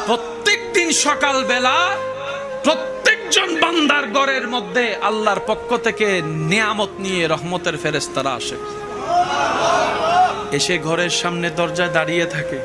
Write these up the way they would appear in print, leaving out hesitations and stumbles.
প্রত্যেক দিন সকালবেলা প্রত্যেকজন বান্দার ঘরের মধ্যে আল্লাহর পক্ষ থেকে নিয়ামত নিয়ে রহমতের ফেরেশতারা আসে, এসে ঘরের সামনে দরজায় দাঁড়িয়ে থাকে,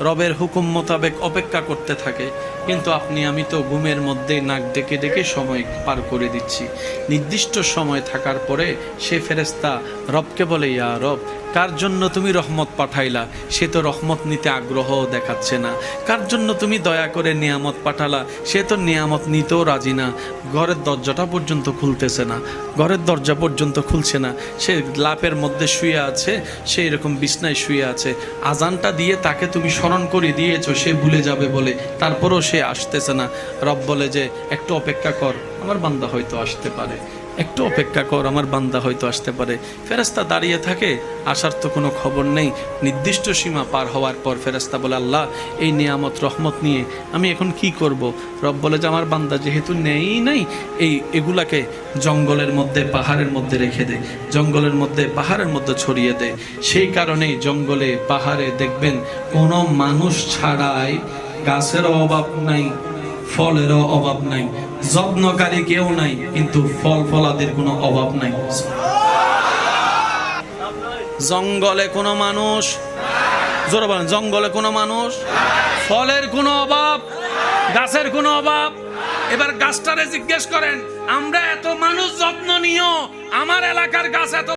রবের হুকুম মোতাবেক অপেক্ষা করতে থাকে। কিন্তু আপনি আমি তো ঘুমের মধ্যে নাক ডেকে ডেকে সময় পার করে দিচ্ছি। নির্দিষ্ট সময় থাকার পরে সে ফেরেশতা রবকে বলে, ইয়া রব, কার জন্য তুমি রহমত পাঠাইলা সে তো রহমত নিতে আগ্রহ দেখাচ্ছে না, কার জন্য তুমি দয়া করে নিয়ামত পাঠালা সে তো নিয়ামত নিতেও রাজি না, ঘরের দরজাটা পর্যন্ত খুলতেছে না, ঘরের দরজা পর্যন্ত খুলছে না, সে লাপের মধ্যে শুয়ে আছে, সে এরকম বিছনায় শুয়ে আছে, আজানটা দিয়ে তাকে তুমি স্মরণ করে দিয়েছো সে ভুলে যাবে বলে, তারপরও সে আসতেছে না। রব বলে যে একটু অপেক্ষা কর, আমার বান্দা হয়তো আসতে পারে, একটু অপেক্ষা কর, আমার বান্দা হয়তো আসতে পারে। ফেরেশতা দাঁড়িয়ে থাকে, আসার তো কোনো খবর নেই। নির্দিষ্ট সীমা পার হওয়ার পর ফেরেশতা বলে, আল্লাহ এই নিয়ামত রহমত নিয়ে আমি এখন কি করব? রব বলে যে আমার বান্দা যেহেতু নেই নাই, এগুলাকে জঙ্গলের মধ্যে পাহাড়ের মধ্যে রেখে দে, জঙ্গলের মধ্যে পাহাড়ের মধ্যে ছড়িয়ে দে। সেই কারণেই জঙ্গলে পাহাড়ে দেখবেন কোনো মানুষ ছাড়াই গাছেরও অভাব নাই, ফলেরও অভাব নাই, যত্নকারী কেউ নাই, কিন্তু ফল ফলাদের কোনো অভাব নাই। জঙ্গলে কোনো মানুষ, জোরে বলেন, জঙ্গলে কোনো মানুষ, ফলের কোনো অভাব, গাছের কোনো অভাব। এবার গাছটারে জিজ্ঞেস করেন, আমরা এত মানুষ যত্ন নিও আমার এলাকার গাছ এত